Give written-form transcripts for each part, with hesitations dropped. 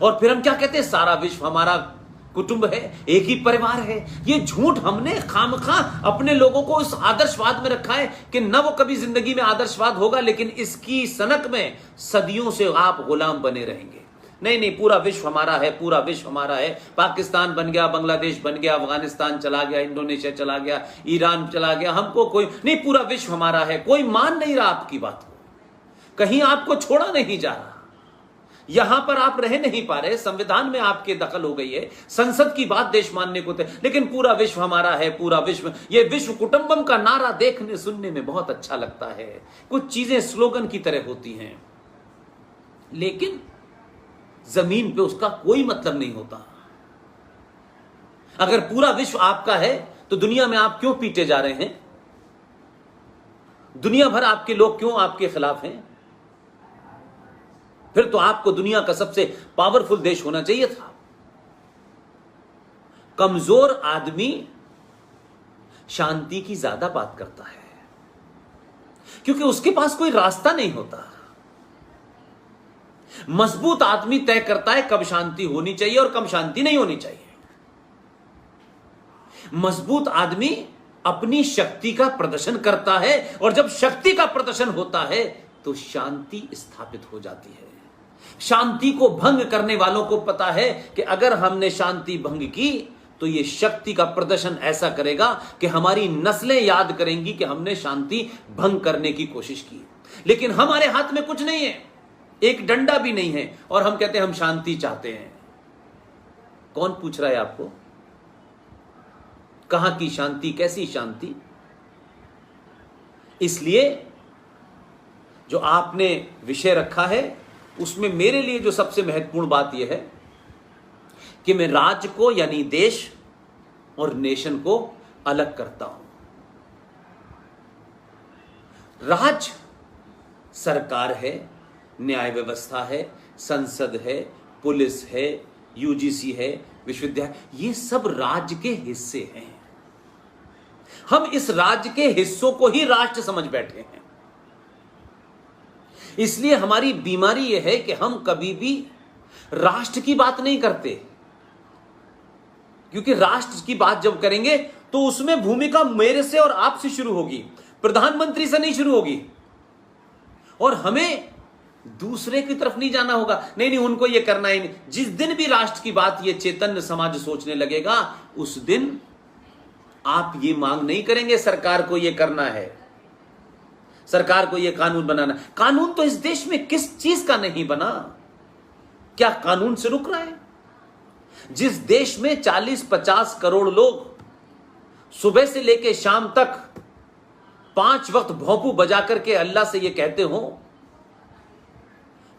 और फिर हम क्या कहते हैं, सारा विश्व हमारा कुटुंब है, एक ही परिवार है। ये झूठ हमने खामखा अपने लोगों को इस आदर्शवाद में रखा है कि न वो कभी जिंदगी में आदर्शवाद होगा, लेकिन इसकी सनक में सदियों से आप गुलाम बने रहेंगे। नहीं नहीं, पूरा विश्व हमारा है, पूरा विश्व हमारा है। पाकिस्तान बन गया, बांग्लादेश बन गया, अफगानिस्तान चला गया, इंडोनेशिया चला गया, ईरान चला गया, हमको कोई नहीं, पूरा विश्व हमारा है। कोई मान नहीं रहा आपकी बात को, कहीं आपको छोड़ा नहीं जा रहा, यहां पर आप रह नहीं पा रहे, संविधान में आपके दखल हो गई है, संसद की बात देश मानने को थे, लेकिन पूरा विश्व हमारा है, पूरा विश्व। ये विश्व कुटुंबम का नारा देखने सुनने में बहुत अच्छा लगता है, कुछ चीजें स्लोगन की तरह होती हैं, लेकिन जमीन पे उसका कोई मतलब नहीं होता। अगर पूरा विश्व आपका है तो दुनिया में आप क्यों पीटे जा रहे हैं? दुनिया भर आपके लोग क्यों आपके खिलाफ हैं? फिर तो आपको दुनिया का सबसे पावरफुल देश होना चाहिए था। कमजोर आदमी शांति की ज्यादा बात करता है, क्योंकि उसके पास कोई रास्ता नहीं होता। मजबूत आदमी तय करता है कब शांति होनी चाहिए और कब शांति नहीं होनी चाहिए। मजबूत आदमी अपनी शक्ति का प्रदर्शन करता है, और जब शक्ति का प्रदर्शन होता है तो शांति स्थापित हो जाती है। शांति को भंग करने वालों को पता है कि अगर हमने शांति भंग की तो यह शक्ति का प्रदर्शन ऐसा करेगा कि हमारी नस्लें याद करेंगी कि हमने शांति भंग करने की कोशिश की। लेकिन हमारे हाथ में कुछ नहीं है, एक डंडा भी नहीं है, और हम कहते हैं हम शांति चाहते हैं। कौन पूछ रहा है आपको? कहां की शांति, कैसी शांति? इसलिए जो आपने विषय रखा है उसमें मेरे लिए जो सबसे महत्वपूर्ण बात यह है कि मैं राज्य को यानी देश और नेशन को अलग करता हूं। राज्य सरकार है, न्याय व्यवस्था है, संसद है, पुलिस है, यूजीसी है, विश्वविद्यालय, ये सब राज्य के हिस्से हैं। हम इस राज्य के हिस्सों को ही राष्ट्र समझ बैठे हैं। इसलिए हमारी बीमारी यह है कि हम कभी भी राष्ट्र की बात नहीं करते, क्योंकि राष्ट्र की बात जब करेंगे तो उसमें भूमिका मेरे से और आपसे शुरू होगी, प्रधानमंत्री से नहीं शुरू होगी, और हमें दूसरे की तरफ नहीं जाना होगा। नहीं नहीं, उनको यह करना ही नहीं। जिस दिन भी राष्ट्र की बात ये चैतन्य समाज सोचने लगेगा, उस दिन आप ये मांग नहीं करेंगे सरकार को ये करना है, सरकार को ये कानून बनाना। कानून तो इस देश में किस चीज का नहीं बना? क्या कानून से रुक रहा है? जिस देश में 40-50 करोड़ लोग सुबह से लेकर शाम तक 5 वक्त भोंपू बजा करके अल्लाह से ये कहते हो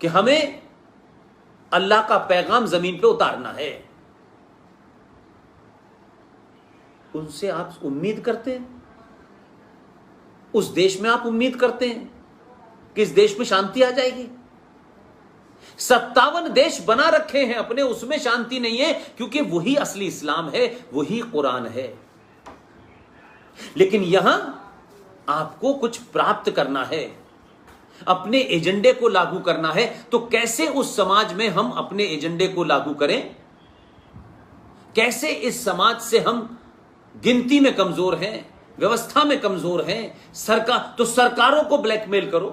कि हमें अल्लाह का पैगाम जमीन पे उतारना है, उनसे आप उम्मीद करते हैं? उस देश में आप उम्मीद करते हैं कि इस देश में शांति आ जाएगी? 57 देश बना रखे हैं अपने, उसमें शांति नहीं है, क्योंकि वही असली इस्लाम है, वही कुरान है। लेकिन यहां आपको कुछ प्राप्त करना है, अपने एजेंडे को लागू करना है। तो कैसे उस समाज में हम अपने एजेंडे को लागू करें? कैसे इस समाज से हम गिनती में कमजोर हैं, व्यवस्था में कमजोर हैं? सरकारों को ब्लैकमेल करो,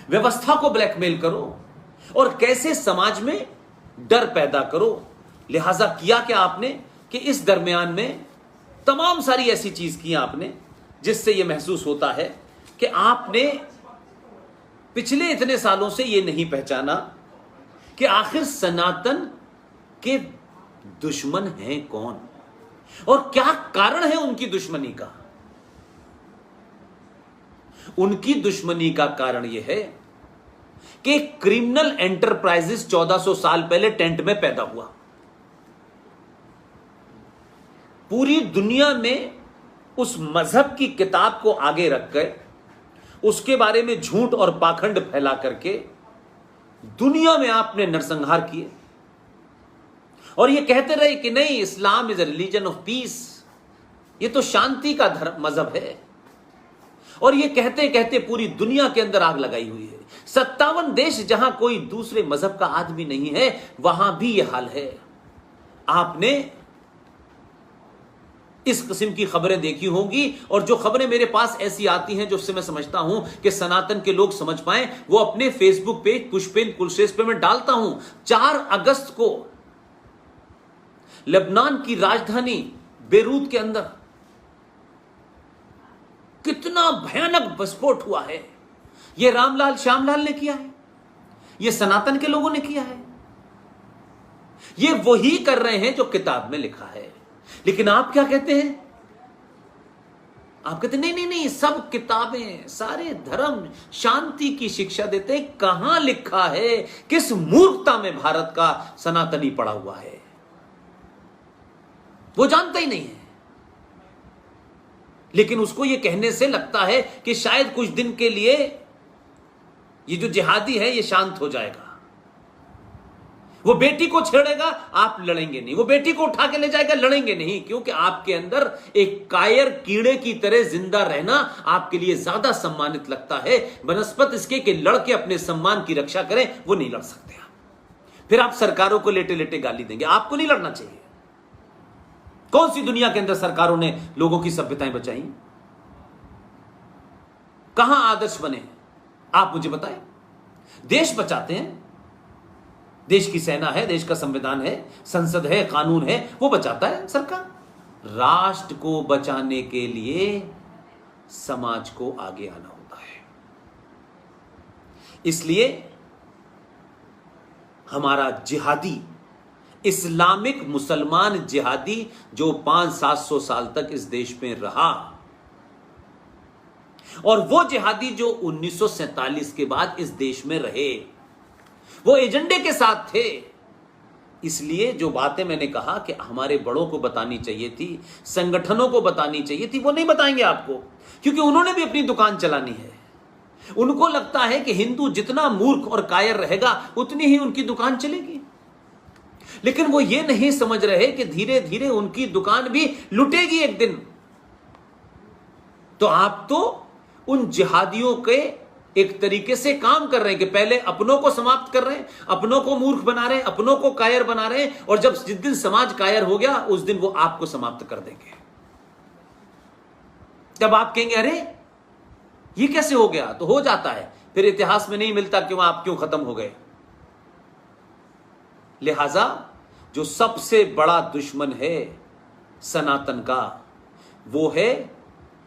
व्यवस्था को ब्लैकमेल करो, और कैसे समाज में डर पैदा करो। लिहाजा किया क्या आपने कि इस दरमियान में तमाम सारी ऐसी चीज की आपने जिससे यह महसूस होता है कि आपने पिछले इतने सालों से यह नहीं पहचाना कि आखिर सनातन के दुश्मन हैं कौन और क्या कारण है उनकी दुश्मनी का। उनकी दुश्मनी का कारण यह है कि क्रिमिनल एंटरप्राइजेस 1400 साल पहले टेंट में पैदा हुआ। पूरी दुनिया में उस मजहब की किताब को आगे रखकर उसके बारे में झूठ और पाखंड फैला करके दुनिया में आपने नरसंहार किए, और ये कहते रहे कि नहीं, Islam is a religion of peace, ये तो शांति का धर्म मजहब है, और ये कहते कहते पूरी दुनिया के अंदर आग लगाई हुई है। 57 देश जहां कोई दूसरे मजहब का आदमी नहीं है, वहां भी यह हाल है। आपने इस किस्म की खबरें देखी होंगी, और जो खबरें मेरे पास ऐसी आती हैं जो उससे मैं समझता हूं कि सनातन के लोग समझ पाएं, वो अपने फेसबुक पेज पुष्पेन कुलश्रेष्ठ पे मैं डालता हूं। 4 अगस्त को लेबनान की राजधानी बेरूत के अंदर कितना भयानक विस्फोट हुआ है। यह रामलाल श्यामलाल ने किया है, यह सनातन के लोगों ने किया है, ये वही कर रहे हैं जो किताब में लिखा है। लेकिन आप क्या कहते हैं? आप कहते नहीं नहीं नहीं, सब किताबें, सारे धर्म शांति की शिक्षा देते हैं। कहां लिखा है? किस मूर्खता में भारत का सनातनी पड़ा हुआ है, वो जानता ही नहीं है। लेकिन उसको ये कहने से लगता है कि शायद कुछ दिन के लिए ये जो जिहादी है ये शांत हो जाएगा। वो बेटी को छेड़ेगा, आप लड़ेंगे नहीं। वो बेटी को उठा के ले जाएगा, लड़ेंगे नहीं, क्योंकि आपके अंदर एक कायर कीड़े की तरह जिंदा रहना आपके लिए ज्यादा सम्मानित लगता है बनस्पत इसके कि लड़के अपने सम्मान की रक्षा करें। वो नहीं लड़ सकते आप। फिर आप सरकारों को लेटे लेटे गाली देंगे। आपको नहीं लड़ना चाहिए। कौन सी दुनिया के अंदर सरकारों ने लोगों की सभ्यताएं बचाई? कहां आदर्श बने? आप मुझे बताएं। देश बचाते हैं, देश की सेना है, देश का संविधान है, संसद है, कानून है, वो बचाता है सरकार। राष्ट्र को बचाने के लिए समाज को आगे आना होता है। इसलिए हमारा जिहादी, इस्लामिक मुसलमान जिहादी जो 500-700 साल तक इस देश में रहा, और वो जिहादी जो 1947 के बाद इस देश में रहे, वो एजेंडे के साथ थे। इसलिए जो बातें मैंने कहा कि हमारे बड़ों को बतानी चाहिए थी, संगठनों को बतानी चाहिए थी, वो नहीं बताएंगे आपको, क्योंकि उन्होंने भी अपनी दुकान चलानी है। उनको लगता है कि हिंदू जितना मूर्ख और कायर रहेगा उतनी ही उनकी दुकान चलेगी। लेकिन वो ये नहीं समझ रहे कि धीरे धीरे उनकी दुकान भी लुटेगी एक दिन। तो आप तो उन जिहादियों के एक तरीके से काम कर रहे हैं कि पहले अपनों को समाप्त कर रहे हैं, अपनों को मूर्ख बना रहे हैं, अपनों को कायर बना रहे हैं, और जब जिस दिन समाज कायर हो गया उस दिन वो आपको समाप्त कर देंगे। जब आप कहेंगे अरे ये कैसे हो गया, तो हो जाता है, फिर इतिहास में नहीं मिलता कि वहां आप क्यों खत्म हो गए। लिहाजा जो सबसे बड़ा दुश्मन है सनातन का, वो है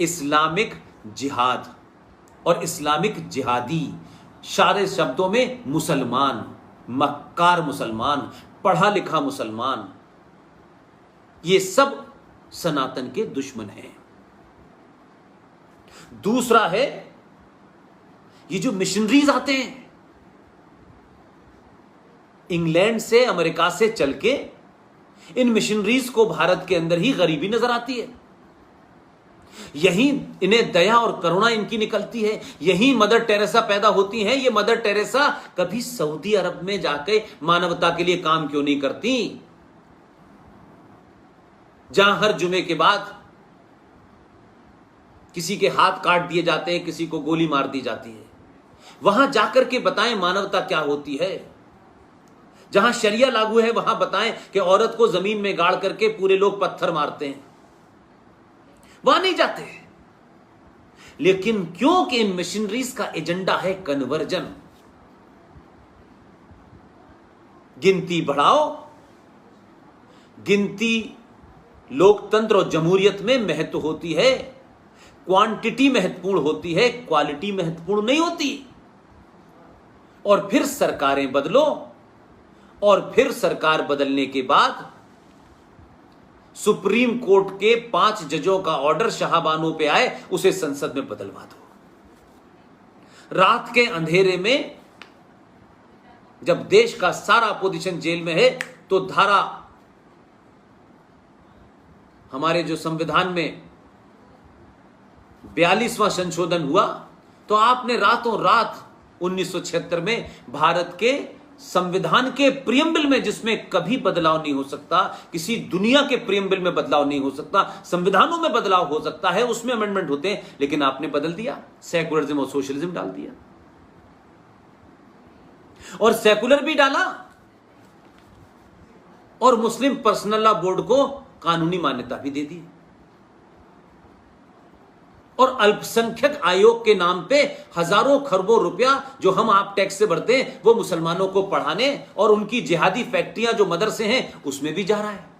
इस्लामिक जिहाद और इस्लामिक जिहादी। सारे शब्दों में मुसलमान, मक्कार मुसलमान, पढ़ा लिखा मुसलमान, ये सब सनातन के दुश्मन हैं। दूसरा है ये जो मिशनरीज आते हैं इंग्लैंड से, अमेरिका से चल के, इन मिशनरीज को भारत के अंदर ही गरीबी नजर आती है। यहीं इन्हें दया और करुणा इनकी निकलती है, यहीं मदर टेरेसा पैदा होती हैं। ये मदर टेरेसा कभी सऊदी अरब में जाके मानवता के लिए काम क्यों नहीं करती, जहां हर जुमे के बाद किसी के हाथ काट दिए जाते हैं, किसी को गोली मार दी जाती है। वहां जाकर के बताएं मानवता क्या होती है। जहां शरिया लागू है वहां बताएं कि औरत को जमीन में गाड़ करके पूरे लोग पत्थर मारते हैं। वहां नहीं जाते। लेकिन क्योंकि इन मिशनरीज का एजेंडा है कन्वर्जन, गिनती बढ़ाओ, गिनती लोकतंत्र और जमहूरियत में महत्व होती है, क्वांटिटी महत्वपूर्ण होती है, क्वालिटी महत्वपूर्ण नहीं होती। और फिर सरकारें बदलो, और फिर सरकार बदलने के बाद सुप्रीम कोर्ट के 5 जजों का ऑर्डर शाहबानों पे आए, उसे संसद में बदलवा दो। रात के अंधेरे में जब देश का सारा अपोजिशन जेल में है, तो धारा हमारे जो संविधान में 42वां संशोधन हुआ, तो आपने रातों रात 1976 में भारत के संविधान के प्रियम्बल में, जिसमें कभी बदलाव नहीं हो सकता, किसी दुनिया के प्रियम्बल में बदलाव नहीं हो सकता, संविधानों में बदलाव हो सकता है, उसमें अमेंडमेंट होते हैं, लेकिन आपने बदल दिया, सेकुलरिज्म और सोशलिज्म डाल दिया। और सेकुलर भी डाला और मुस्लिम पर्सनल लॉ बोर्ड को कानूनी मान्यता भी दे दी। और अल्पसंख्यक आयोग के नाम पे हजारों खरबों रुपया जो हम आप टैक्स से भरते हैं वो मुसलमानों को पढ़ाने और उनकी जिहादी फैक्ट्रियां जो मदरसे हैं उसमें भी जा रहा है।